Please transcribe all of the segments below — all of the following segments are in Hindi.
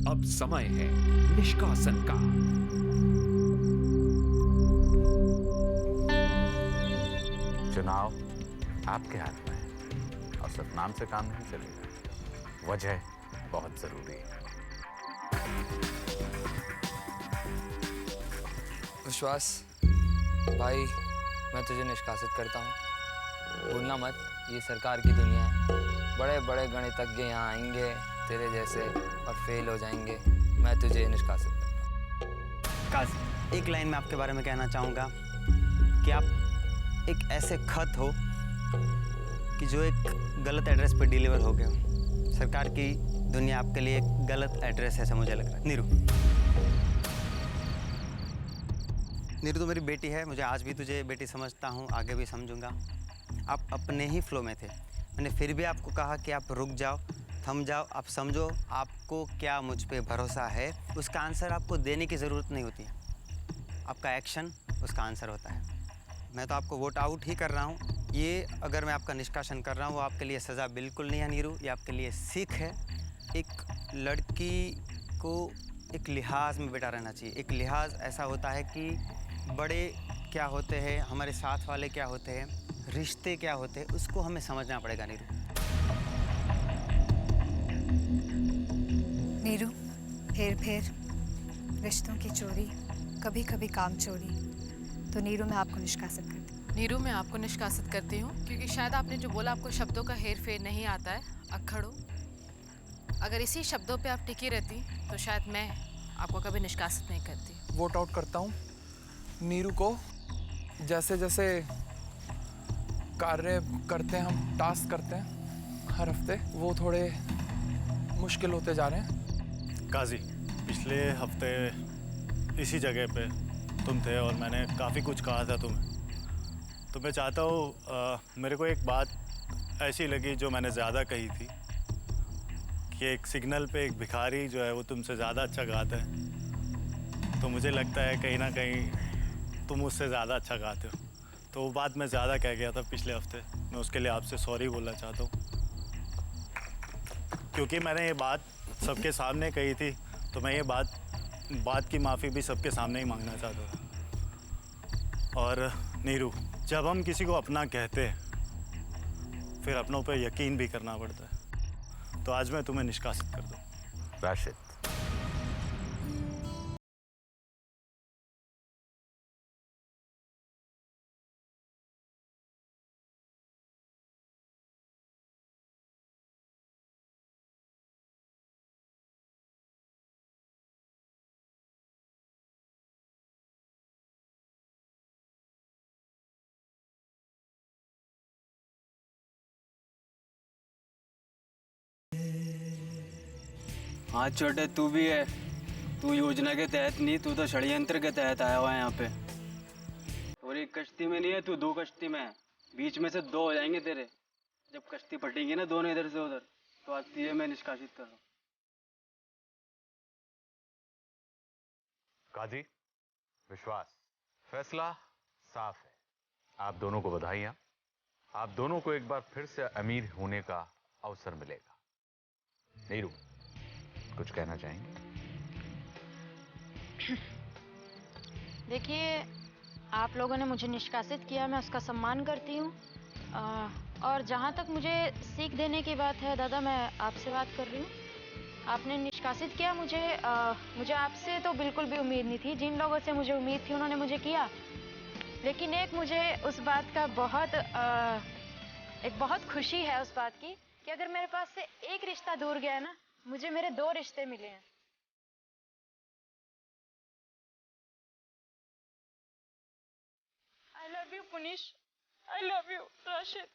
अब समय है निष्कासन का। चुनाव आपके हाथ में है और सिर्फ नाम से काम नहीं चलेगा, वजह बहुत जरूरी है। विश्वास भाई, मैं तुझे निष्कासित करता हूँ। भूलना मत, ये सरकार की दुनिया है। बड़े बड़े गणितज्ञ यहाँ आएंगे तेरे जैसे और फेल हो जाएंगे। मैं तुझे निष्कासित करता हूँ। काज, एक लाइन में आपके बारे में कहना चाहूँगा कि आप एक ऐसे खत हो कि जो एक गलत एड्रेस पर डिलीवर हो गए हो। सरकार की दुनिया आपके लिए एक गलत एड्रेस है, ऐसा मुझे लग रहा है। नीरू, नीरू तो मेरी बेटी है, मुझे आज भी तुझे बेटी समझता हूँ, आगे भी समझूंगा। आप अपने ही फ्लो में थे, मैंने फिर भी आपको कहा कि आप रुक जाओ, थम जाओ, आप समझो आपको क्या मुझ पे भरोसा है। उसका आंसर आपको देने की ज़रूरत नहीं होती है, आपका एक्शन उसका आंसर होता है। मैं तो आपको वोट आउट ही कर रहा हूँ। ये अगर मैं आपका निष्कासन कर रहा हूँ, वो आपके लिए सज़ा बिल्कुल नहीं है नीरू, ये आपके लिए सीख है। एक लड़की को एक लिहाज में बैठा रहना चाहिए। एक लिहाज ऐसा होता है कि बड़े क्या होते हैं, हमारे साथ वाले क्या होते हैं, रिश्ते क्या होते हैं, उसको हमें समझना पड़ेगा नीरू। नीरू, हेर फेर, रिश्तों की चोरी, कभी कभी काम चोरी। तो नीरू, मैं आपको निष्कासित करती हूँ। नीरू, मैं आपको निष्कासित करती हूँ क्योंकि शायद आपने जो बोला आपको शब्दों का हेर फेर नहीं आता है, अक्खड़ हो। अगर इसी शब्दों पे आप टिकी रहती तो शायद मैं आपको कभी निष्कासित नहीं करती। वोट आउट करता हूँ नीरू को। जैसे जैसे कार्य करते हैं, हम टास्क करते हैं हर हफ्ते, वो थोड़े मुश्किल होते जा रहे हैं। काजी, पिछले हफ्ते इसी जगह पे तुम थे और मैंने काफ़ी कुछ कहा था तुम्हें। तो मैं चाहता हूँ, मेरे को एक बात ऐसी लगी जो मैंने ज़्यादा कही थी कि एक सिग्नल पे एक भिखारी जो है वो तुमसे ज़्यादा अच्छा गाता है। तो मुझे लगता है कहीं ना कहीं तुम उससे ज़्यादा अच्छा गाते हो। तो वो बात मैं ज़्यादा कह गया था पिछले हफ्ते, मैं उसके लिए आपसे सॉरी बोलना चाहता हूँ क्योंकि मैंने ये बात सबके सामने कही थी। तो मैं ये बात की माफ़ी भी सबके सामने ही मांगना चाहता था। और नीरू, जब हम किसी को अपना कहते हैं फिर अपनों पर यकीन भी करना पड़ता है। तो आज मैं तुम्हें निष्कासित कर दूँ। राशिद, हाँ छोटे, तू भी है। तू योजना के तहत नहीं, तू तो षड्यंत्र के तहत आया हुआ है यहाँ पे। और एक कश्ती में नहीं है, तू दो कश्ती में है। बीच में से दो हो जाएंगे तेरे। जब कश्ती फटेंगी ना दोनों इधर से उधर, तो आज तुझे मैं निष्कासित कर रहा हूँ। काजी, विश्वास, फैसला साफ है। आप दोनों को बधाइयां। आप दोनों को एक बार फिर से अमीर होने का अवसर मिलेगा। नीरू, कुछ कहना चाहेंगे? देखिए, आप लोगों ने मुझे निष्कासित किया, मैं उसका सम्मान करती हूँ। और जहाँ तक मुझे सीख देने की बात है दादा, मैं आपसे बात कर रही हूँ। आपने निष्कासित किया मुझे। मुझे आपसे तो बिल्कुल भी उम्मीद नहीं थी। जिन लोगों से मुझे उम्मीद थी उन्होंने मुझे किया। लेकिन एक मुझे उस बात का बहुत खुशी है उस बात की कि अगर मेरे पास से एक रिश्ता दूर गया है ना, मुझे मेरे दो रिश्ते मिले हैं। I love you Puneesh, I love you Rashid.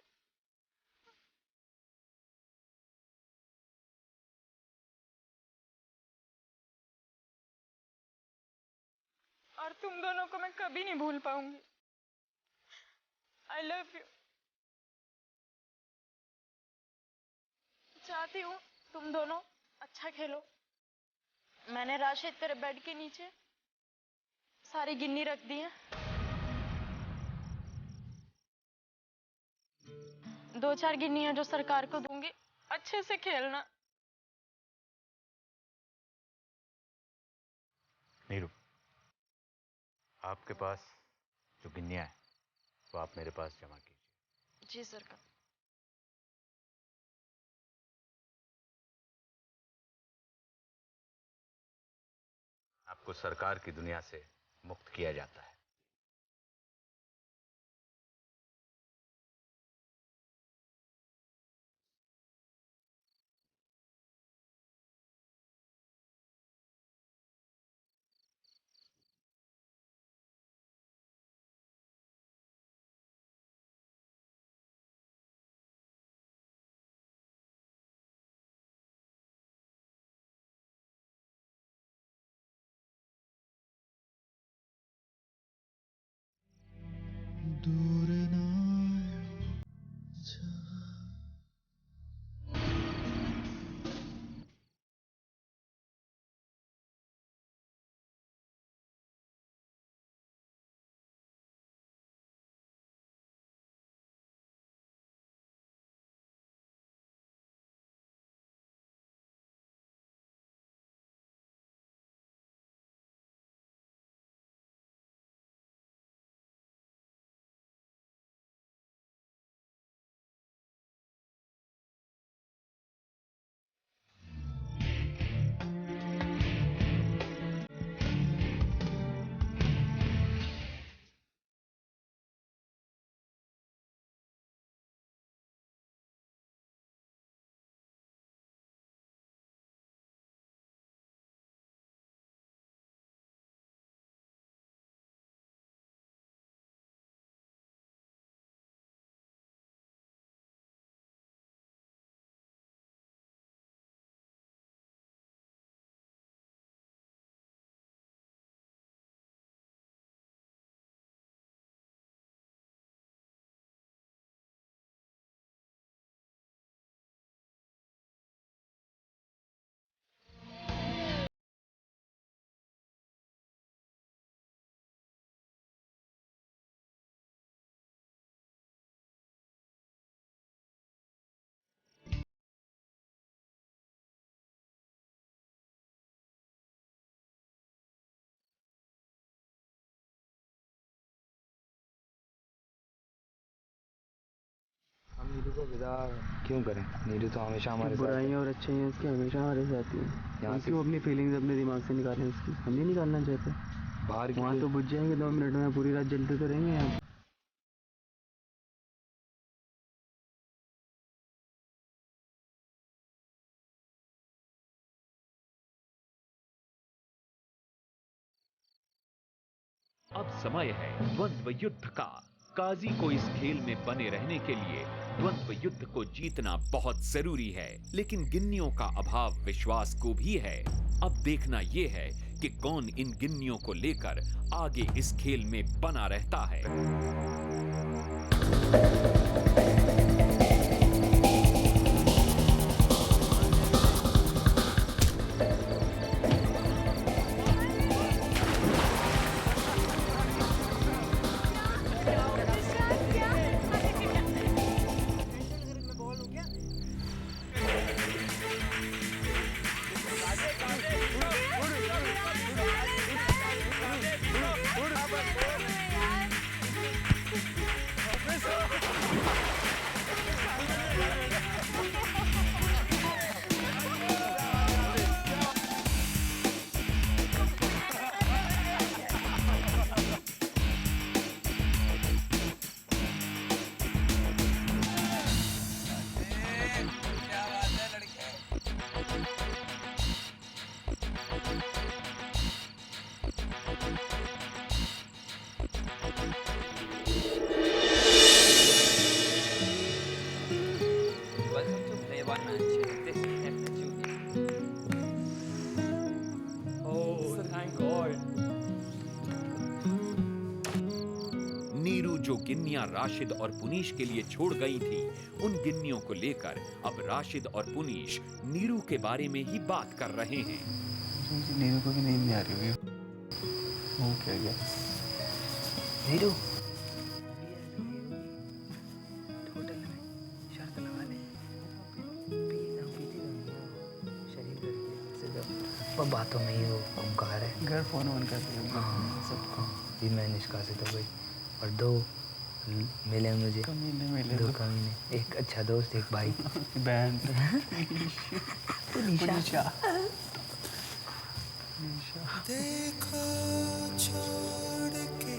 और तुम दोनों को मैं कभी नहीं भूल पाऊंगी। I love you. चाहती हूँ तुम दोनों अच्छा खेलो। मैंने राशिद तेरे बेड के नीचे सारी गिन्नी रख दी है। दो चार गिन्नियां जो सरकार को दूंगी, अच्छे से खेलना। नीरू, आपके पास जो गिन्नियां है वो आप मेरे पास जमा कीजिए। जी सरकार। आपको सरकार की दुनिया से मुक्त किया जाता है। हम नीरू को विदा क्यों करें? नीरू तो हमेशा हमारे साथ है। बुराइयाँ और अच्छाइयाँ उसकी हमेशा हमारे साथ ही हैं। यहाँ हम से क्यों अपनी फीलिंग्स अपने दिमाग से निकालें उसकी? हम नहीं निकालना चाहते। बाहर की वहाँ तो बुझ जाएंगे 2 मिनट में, पूरी रात जलते तो रहेंगे यहाँ। अब समय है द्वंद्व युद्ध का। काजी को इस खेल में बने रहने के लिए द्वंद्व युद्ध को जीतना बहुत जरूरी है, लेकिन गिन्नियों का अभाव विश्वास को भी है। अब देखना यह है कि कौन इन गिन्नियों को लेकर आगे इस खेल में बना रहता है। नीरू जो गिन्नियां राशिद और पुनीश के लिए छोड़ गई थी, उन गिन्नियों को लेकर अब राशिद और पुनीश नीरू के बारे में ही बात कर रहे हैं। नीरू को भी नींद नहीं आ रही होगी। वो क्या गया? नीरू शर्त लगा ले, शरीर वो बातों में ही वो ओंकार है। घर फोन ऑन कर दिया। हाँ, भी मैं निष्कासित हो गई और 2 मिले मुझे। कमीने मिले 2 कमीने, एक अच्छा दोस्त, एक भाई। बहन पुनीशा। देखो छोड़ के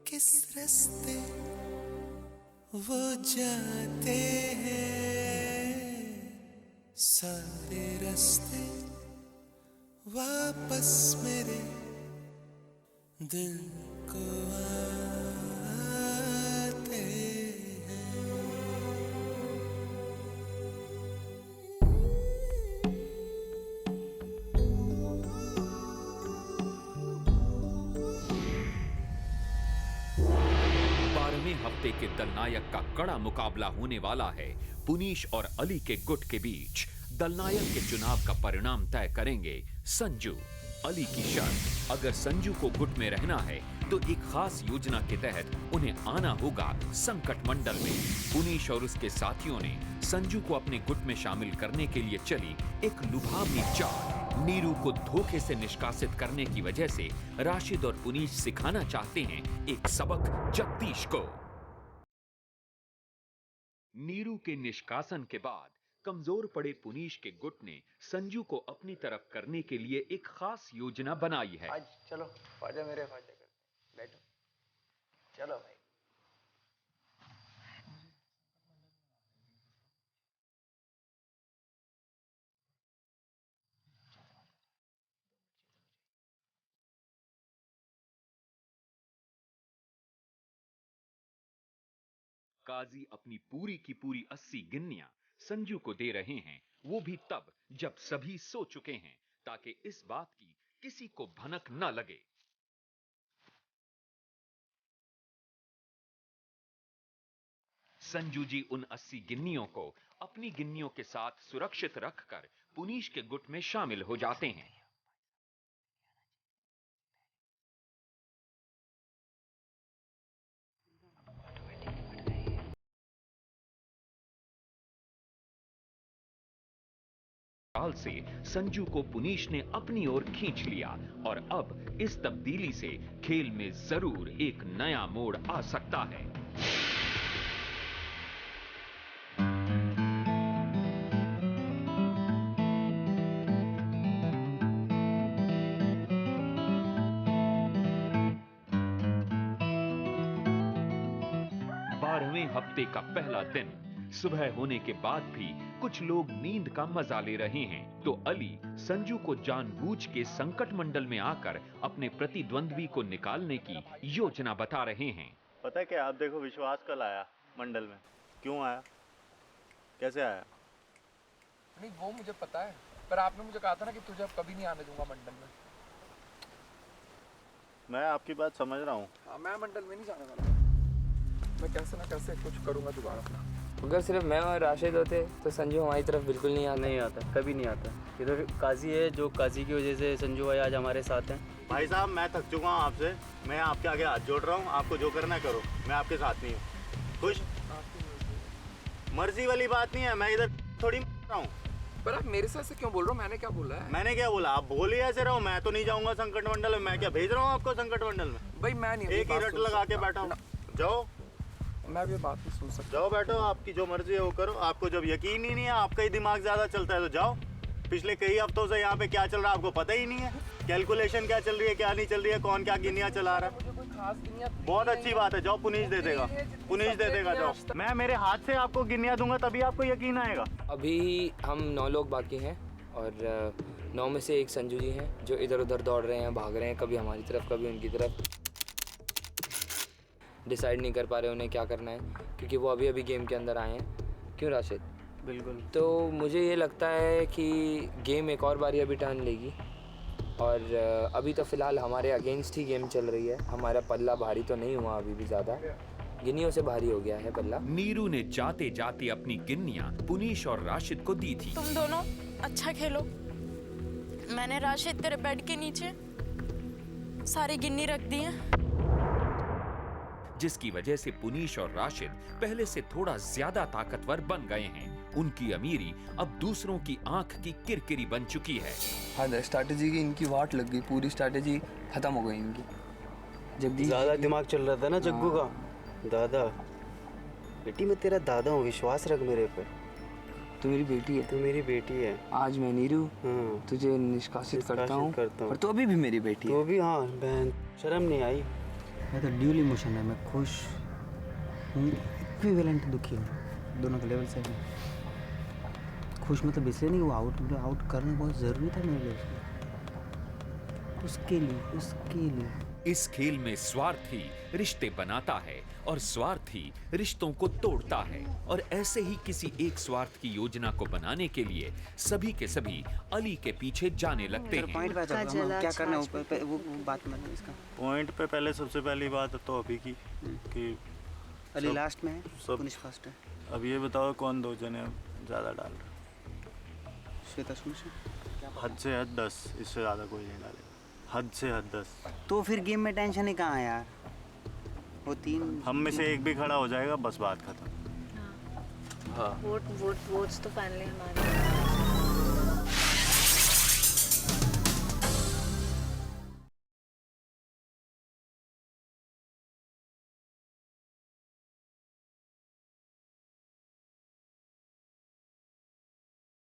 किस रास्ते वो जाते हैं, सारे रास्ते वापस मेरे दिल को आते हैं। हफ्ते के दलनायक का कड़ा मुकाबला होने वाला है। पुनीश और अली के गुट के बीच दलनायक के चुनाव का परिणाम तय करेंगे संजू। अली की शर्त, अगर संजू को गुट में रहना है तो एक खास योजना के तहत उन्हें आना होगा संकट मंडल में। पुनीश और उसके साथियों ने संजू को अपने गुट में शामिल करने के लिए चली एक लुभावनी चाल। नीरू को धोखे से निष्कासित करने की वजह से राशिद और पुनीश सिखाना चाहते हैं एक सबक जगदीश को। नीरू के निष्कासन के बाद कमजोर पड़े पुनीश के गुट ने संजू को अपनी तरफ करने के लिए एक खास योजना बनाई है। आज चलो ख्वाजा मेरे ख्वाजा करते हैं, बैठो चलो भाई। काजी अपनी पूरी की पूरी 80 गिन्नियां संजू को दे रहे हैं, वो भी तब जब सभी सो चुके हैं, ताकि इस बात की किसी को भनक न लगे। संजू जी उन 80 गिन्नियों को अपनी गिन्नियों के साथ सुरक्षित रखकर पुनीश के गुट में शामिल हो जाते हैं। से संजू को पुनीश ने अपनी ओर खींच लिया और अब इस तब्दीली से खेल में जरूर एक नया मोड़ आ सकता है। बारहवें हफ्ते का पहला दिन। सुबह होने के बाद भी कुछ लोग नींद का मजा ले रहे हैं, तो अली संजू को जानबूझ के संकट मंडल में आकर अपने प्रतिद्वंद्वी को निकालने की योजना बता रहे हैं। पता है क्या, आप देखो विश्वास कल आया मंडल में। क्यों आया, कैसे आया? नहीं वो मुझे पता है, पर आपने मुझे कहा था ना कि तुझे अब कभी नहीं आने दूंगा मंडल में। मैं आपकी बात समझ रहा हूँ। हाँ, मैं मंडल में नहीं जाने वाला। मैं कैसे ना कैसे कुछ करूँगा दोबारा। अगर सिर्फ मैं और राशिद होते तो संजू हमारी तरफ बिल्कुल नहीं आता, कभी नहीं आता। इधर काजी है, जो काजी की वजह से संजू भाई आज हमारे साथ हैं। भाई साहब मैं थक चुका हूँ आपसे, मैं आपके आगे हाथ जोड़ रहा हूँ, आपको जो करना करो, मैं आपके साथ नहीं हूँ। खुश? मर्जी वाली बात नहीं है, मैं इधर थोड़ी रहा हूँ। पर आप मेरे साथ से क्यों बोल रहे हो? मैंने क्या बोला है? मैंने क्या बोला? आप बोल ही ऐसे रहो। मैं तो नहीं जाऊंगा संकट मंडल में। मैं क्या भेज रहा हूँ आपको संकट मंडल में? भाई मैं नहीं, एक ही रट लगा के बैठा हूँ। जाओ, मैं भी बात नहीं सुन सकता। जाओ बैठो, आपकी जो मर्जी है वो करो। आपको जब यकीन ही नहीं है, आपका ही दिमाग ज्यादा चलता है तो जाओ। पिछले कई हफ्तों से यहाँ पे क्या चल रहा है आपको पता ही नहीं है। कैलकुलेशन क्या चल रही है, क्या नहीं चल रही है, कौन क्या गिनिया चला रहा है। बहुत अच्छी बात है, जाओ पुनीश दे देगा, पुनीश दे देगा। जाओ, मैं मेरे हाथ से आपको गिनिया दूंगा तभी आपको यकीन आएगा। अभी हम 9 लोग बाकी हैं और 9 में से एक संजू जी हैं जो इधर उधर दौड़ रहे हैं, भाग रहे हैं, कभी हमारी तरफ कभी उनकी तरफ। डिसाइड नहीं कर पा रहे उन्हें क्या करना है, क्योंकि वो अभी अभी गेम के अंदर आए हैं। क्यों राशिद? बिल्कुल। तो मुझे ये लगता है कि गेम एक और बारी अभी टर्न लेगी और अभी तो फ़िलहाल हमारे अगेंस्ट ही गेम चल रही है। हमारा पल्ला भारी तो नहीं हुआ अभी भी, ज़्यादा गिन्नियों से भारी हो गया है पल्ला। नीरू ने जाते जाते अपनी गिन्नियां पुनीश और राशिद को दी थी। तुम दोनों अच्छा खेलो। मैंने राशिद तेरे बेड के नीचे सारी गिन्नी रख दी है, जिसकी वजह से पुनीश और राशिद पहले से थोड़ा ज्यादा ताकतवर बन गए हैं। उनकी अमीरी अब दूसरों की आंख की किरकिरी बन चुकी है। हद है, स्ट्रैटेजी की इनकी वाट लग गई, पूरी स्ट्रैटेजी खत्म हो गई इनकी। जगदीश ज़्यादा दिमाग चल रहा था ना जग्गू का। दादा, बेटी मैं तेरा दादा हूँ, विश्वास रख मेरे पे। तू मेरी बेटी है। तू मेरी बेटी है। आज मैं नीरू तुझे निष्कासित करता हूँ, पर तू अभी भी मेरी बेटी है। तो भी हाँ बहन, शर्म नहीं आई? मैं तो ड्यूल इमोशन है, मैं खुश हूँ, इक्विवेलेंट दुखी हूँ, दोनों के लेवल से हूँ। खुश मतलब इसलिए नहीं, वो आउट करना बहुत ज़रूरी था मेरे लिए, उसके लिए। इस खेल में स्वार्थी रिश्ते बनाता है और स्वार्थी रिश्तों को तोड़ता है, और ऐसे ही किसी एक स्वार्थ की योजना को बनाने के लिए सभी के सभी अली के पीछे जाने लगते हैं। पॉइंट पे क्या करना है वो बात मतलब इसका पॉइंट पे पहले सबसे पहली बात तो अभी की कि अली लास्ट में है, सब पुनिश फर्स्ट है। अब ये बताओ कौन 2 जने ज़्यादा डाल रहे? श्वेता सुनिश्चित हद से हद 10, इससे ज़्यादा कोई नहीं डालेगा। हद से हद 10। तो फिर गेम में टेंशन ही कहाँ है यार, वो 3 हम में से एक भी खड़ा हो जाएगा, बस बात खत्म। वोट्स तो फाइनली हमारे।